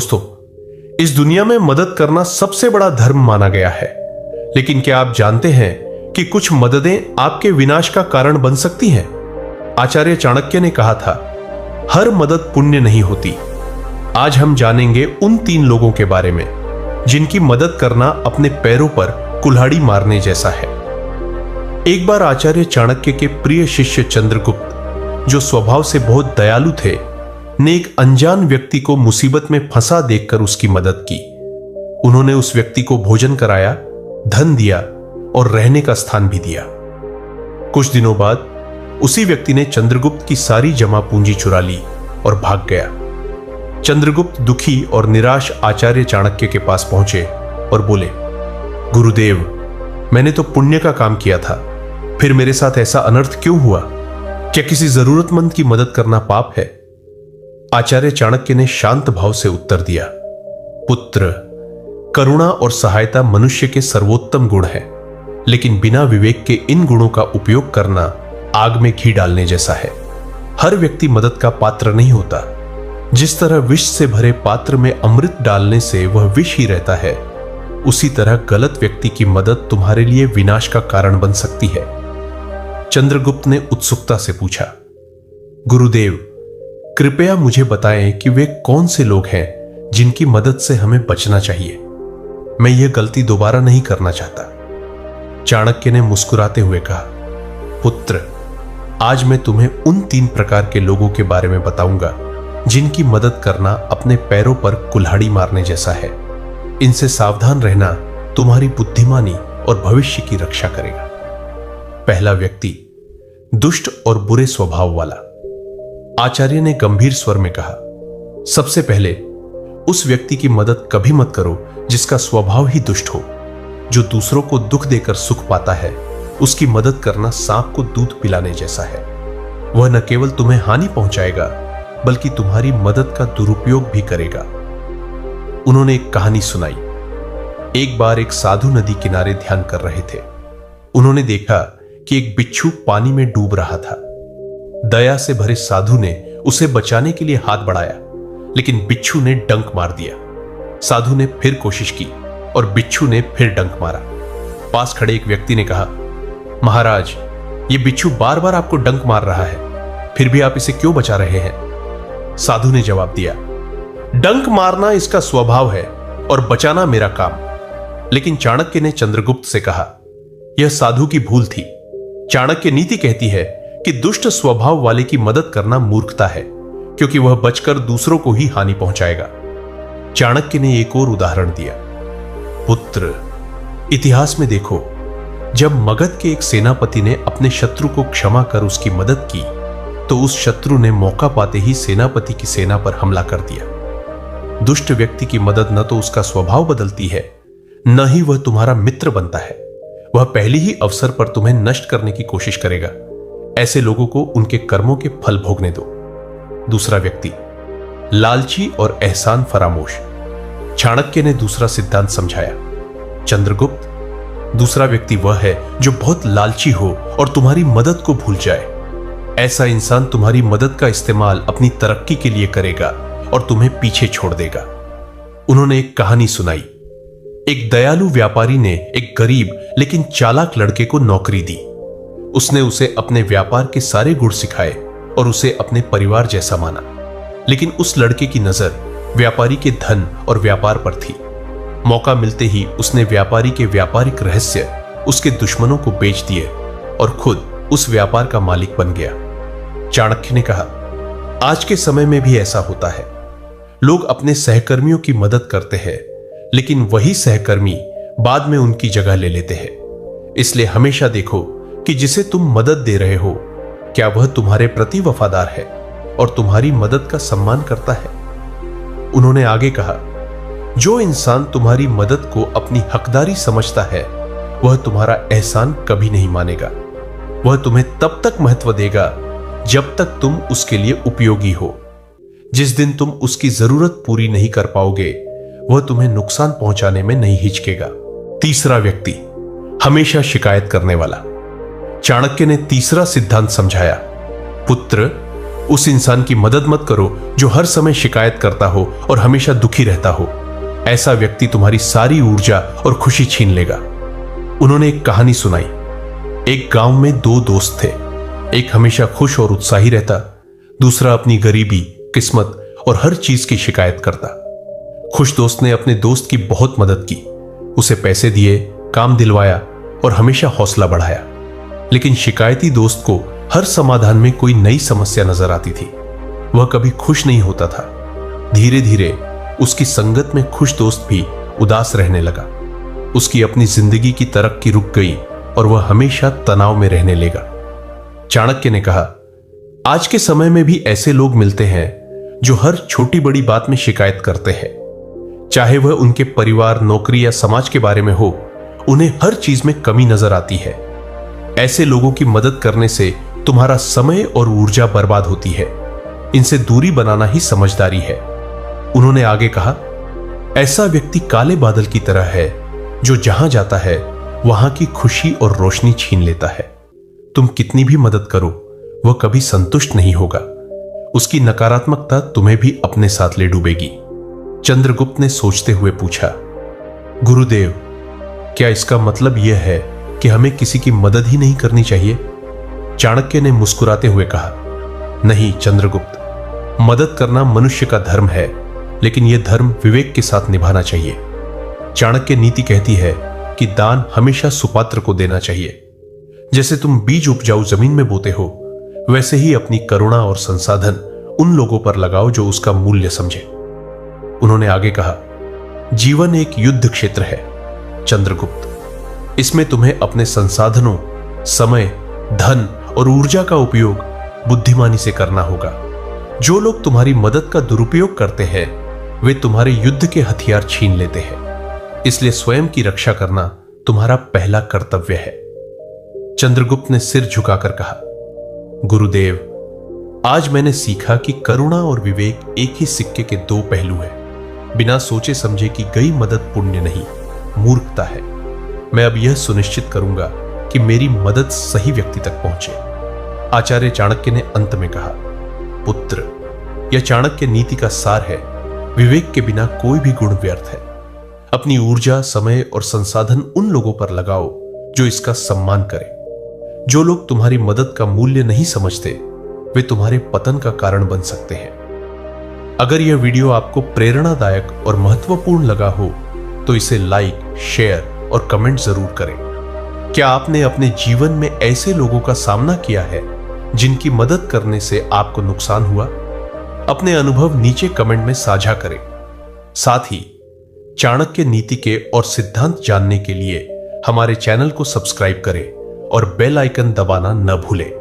दोस्तों, इस दुनिया में मदद करना सबसे बड़ा धर्म माना गया है। लेकिन क्या आप जानते हैं कि कुछ मददें आपके विनाश का कारण बन सकती हैं? आचार्य चाणक्य ने कहा था, हर मदद पुण्य नहीं होती। आज हम जानेंगे उन 3 लोगों के बारे में जिनकी मदद करना अपने पैरों पर कुल्हाड़ी मारने जैसा है। एक बार आचार्य चाणक्य के प्रिय शिष्य चंद्रगुप्त, जो स्वभाव से बहुत दयालु थे, ने एक अनजान व्यक्ति को मुसीबत में फंसा देखकर उसकी मदद की। उन्होंने उस व्यक्ति को भोजन कराया, धन दिया और रहने का स्थान भी दिया। कुछ दिनों बाद उसी व्यक्ति ने चंद्रगुप्त की सारी जमा पूंजी चुरा ली और भाग गया। चंद्रगुप्त दुखी और निराश आचार्य चाणक्य के पास पहुंचे और बोले, गुरुदेव, मैंने तो पुण्य का काम किया था, फिर मेरे साथ ऐसा अनर्थ क्यों हुआ? क्या किसी जरूरतमंद की मदद करना पाप है? आचार्य चाणक्य ने शांत भाव से उत्तर दिया, पुत्र, करुणा और सहायता मनुष्य के सर्वोत्तम गुण है, लेकिन बिना विवेक के इन गुणों का उपयोग करना आग में घी डालने जैसा है। हर व्यक्ति मदद का पात्र नहीं होता। जिस तरह विष से भरे पात्र में अमृत डालने से वह विष ही रहता है, उसी तरह गलत व्यक्ति की मदद तुम्हारे लिए विनाश का कारण बन सकती है। चंद्रगुप्त ने उत्सुकता से पूछा, गुरुदेव, कृपया मुझे बताएं कि वे कौन से लोग हैं जिनकी मदद से हमें बचना चाहिए। मैं यह गलती दोबारा नहीं करना चाहता। चाणक्य ने मुस्कुराते हुए कहा, पुत्र, आज मैं तुम्हें उन 3 प्रकार के लोगों के बारे में बताऊंगा जिनकी मदद करना अपने पैरों पर कुल्हाड़ी मारने जैसा है। इनसे सावधान रहना तुम्हारी बुद्धिमानी और भविष्य की रक्षा करेगा। पहला व्यक्ति, दुष्ट और बुरे स्वभाव वाला। आचार्य ने गंभीर स्वर में कहा, सबसे पहले उस व्यक्ति की मदद कभी मत करो जिसका स्वभाव ही दुष्ट हो। जो दूसरों को दुख देकर सुख पाता है, उसकी मदद करना सांप को दूध पिलाने जैसा है। वह न केवल तुम्हें हानि पहुंचाएगा, बल्कि तुम्हारी मदद का दुरुपयोग भी करेगा। उन्होंने एक कहानी सुनाई। एक बार एक साधु नदी किनारे ध्यान कर रहे थे। उन्होंने देखा कि एक बिच्छू पानी में डूब रहा था। दया से भरे साधु ने उसे बचाने के लिए हाथ बढ़ाया, लेकिन बिच्छू ने डंक मार दिया। साधु ने फिर कोशिश की और बिच्छू ने फिर डंक मारा। पास खड़े एक व्यक्ति ने कहा, महाराज, ये बिच्छू बार बार आपको डंक मार रहा है, फिर भी आप इसे क्यों बचा रहे हैं? साधु ने जवाब दिया, डंक मारना इसका स्वभाव है और बचाना मेरा काम। लेकिन चाणक्य ने चंद्रगुप्त से कहा, यह साधु की भूल थी। चाणक्य नीति कहती है कि दुष्ट स्वभाव वाले की मदद करना मूर्खता है, क्योंकि वह बचकर दूसरों को ही हानि पहुंचाएगा। चाणक्य ने एक और उदाहरण दिया, पुत्र, इतिहास में देखो, जब मगध के एक सेनापति ने अपने शत्रु को क्षमा कर उसकी मदद की, तो उस शत्रु ने मौका पाते ही सेनापति की सेना पर हमला कर दिया। दुष्ट व्यक्ति की मदद न तो उसका स्वभाव बदलती है, न ही वह तुम्हारा मित्र बनता है। वह पहले ही अवसर पर तुम्हें नष्ट करने की कोशिश करेगा। ऐसे लोगों को उनके कर्मों के फल भोगने दो। दूसरा व्यक्ति, लालची और एहसान फरामोश। चाणक्य ने दूसरा सिद्धांत समझाया, चंद्रगुप्त, दूसरा व्यक्ति वह है जो बहुत लालची हो और तुम्हारी मदद को भूल जाए। ऐसा इंसान तुम्हारी मदद का इस्तेमाल अपनी तरक्की के लिए करेगा और तुम्हें पीछे छोड़ देगा। उन्होंने एक कहानी सुनाई। एक दयालु व्यापारी ने एक गरीब लेकिन चालाक लड़के को नौकरी दी। उसने उसे अपने व्यापार के सारे गुण सिखाए और उसे अपने परिवार जैसा माना। लेकिन उस लड़के की नजर व्यापारी के धन और व्यापार पर थी। मौका मिलते ही उसने व्यापारी के व्यापारिक रहस्य उसके दुश्मनों को बेच दिए और खुद उस व्यापार का मालिक बन गया। चाणक्य ने कहा, आज के समय में भी ऐसा होता है। लोग अपने सहकर्मियों की मदद करते हैं, लेकिन वही सहकर्मी बाद में उनकी जगह ले लेते हैं। इसलिए हमेशा देखो कि जिसे तुम मदद दे रहे हो, क्या वह तुम्हारे प्रति वफादार है और तुम्हारी मदद का सम्मान करता है। उन्होंने आगे कहा, जो इंसान तुम्हारी मदद को अपनी हकदारी समझता है, वह तुम्हारा एहसान कभी नहीं मानेगा। वह तुम्हें तब तक महत्व देगा जब तक तुम उसके लिए उपयोगी हो। जिस दिन तुम उसकी जरूरत पूरी नहीं कर पाओगे, वह तुम्हें नुकसान पहुंचाने में नहीं हिचकेगा। तीसरा व्यक्ति, हमेशा शिकायत करने वाला। चाणक्य ने तीसरा सिद्धांत समझाया, पुत्र, उस इंसान की मदद मत करो जो हर समय शिकायत करता हो और हमेशा दुखी रहता हो। ऐसा व्यक्ति तुम्हारी सारी ऊर्जा और खुशी छीन लेगा। उन्होंने एक कहानी सुनाई। एक गांव में दो दोस्त थे। एक हमेशा खुश और उत्साही रहता, दूसरा अपनी गरीबी, किस्मत और हर चीज की शिकायत करता। खुश दोस्त ने अपने दोस्त की बहुत मदद की, उसे पैसे दिए, काम दिलवाया और हमेशा हौसला बढ़ाया। लेकिन शिकायती दोस्त को हर समाधान में कोई नई समस्या नजर आती थी। वह कभी खुश नहीं होता था। धीरे धीरे उसकी संगत में खुश दोस्त भी उदास रहने लगा। उसकी अपनी जिंदगी की तरक्की रुक गई और वह हमेशा तनाव में रहने लगा। चाणक्य ने कहा, आज के समय में भी ऐसे लोग मिलते हैं जो हर छोटी बड़ी बात में शिकायत करते हैं। चाहे वह उनके परिवार, नौकरी या समाज के बारे में हो, उन्हें हर चीज में कमी नजर आती है। ऐसे लोगों की मदद करने से तुम्हारा समय और ऊर्जा बर्बाद होती है। इनसे दूरी बनाना ही समझदारी है। उन्होंने आगे कहा, ऐसा व्यक्ति काले बादल की तरह है जो जहां जाता है वहां की खुशी और रोशनी छीन लेता है। तुम कितनी भी मदद करो, वह कभी संतुष्ट नहीं होगा। उसकी नकारात्मकता तुम्हें भी अपने साथ ले डूबेगी। चंद्रगुप्त ने सोचते हुए पूछा, गुरुदेव, क्या इसका मतलब यह है कि हमें किसी की मदद ही नहीं करनी चाहिए? चाणक्य ने मुस्कुराते हुए कहा, नहीं चंद्रगुप्त, मदद करना मनुष्य का धर्म है, लेकिन यह धर्म विवेक के साथ निभाना चाहिए। चाणक्य नीति कहती है कि दान हमेशा सुपात्र को देना चाहिए। जैसे तुम बीज उपजाऊ जमीन में बोते हो, वैसे ही अपनी करुणा और संसाधन उन लोगों पर लगाओ जो उसका मूल्य समझे। उन्होंने आगे कहा, जीवन एक युद्ध क्षेत्र है चंद्रगुप्त। इसमें तुम्हें अपने संसाधनों, समय, धन और ऊर्जा का उपयोग बुद्धिमानी से करना होगा। जो लोग तुम्हारी मदद का दुरुपयोग करते हैं, वे तुम्हारे युद्ध के हथियार छीन लेते हैं। इसलिए स्वयं की रक्षा करना तुम्हारा पहला कर्तव्य है। चंद्रगुप्त ने सिर झुकाकर कहा, गुरुदेव, आज मैंने सीखा कि करुणा और विवेक एक ही सिक्के के दो पहलू हैं। बिना सोचे समझे की गई मदद पुण्य नहीं, मूर्खता है। मैं अब यह सुनिश्चित करूंगा कि मेरी मदद सही व्यक्ति तक पहुंचे। आचार्य चाणक्य ने अंत में कहा, पुत्र, यह चाणक्य नीति का सार है। विवेक के बिना कोई भी गुण व्यर्थ है। अपनी ऊर्जा, समय और संसाधन उन लोगों पर लगाओ जो इसका सम्मान करें। जो लोग तुम्हारी मदद का मूल्य नहीं समझते, वे तुम्हारे पतन का कारण बन सकते हैं। अगर यह वीडियो आपको प्रेरणादायक और महत्वपूर्ण लगा हो तो इसे लाइक, शेयर और कमेंट जरूर करें। क्या आपने अपने जीवन में ऐसे लोगों का सामना किया है जिनकी मदद करने से आपको नुकसान हुआ? अपने अनुभव नीचे कमेंट में साझा करें। साथ ही चाणक्य नीति के और सिद्धांत जानने के लिए हमारे चैनल को सब्सक्राइब करें और बेल आइकन दबाना न भूलें।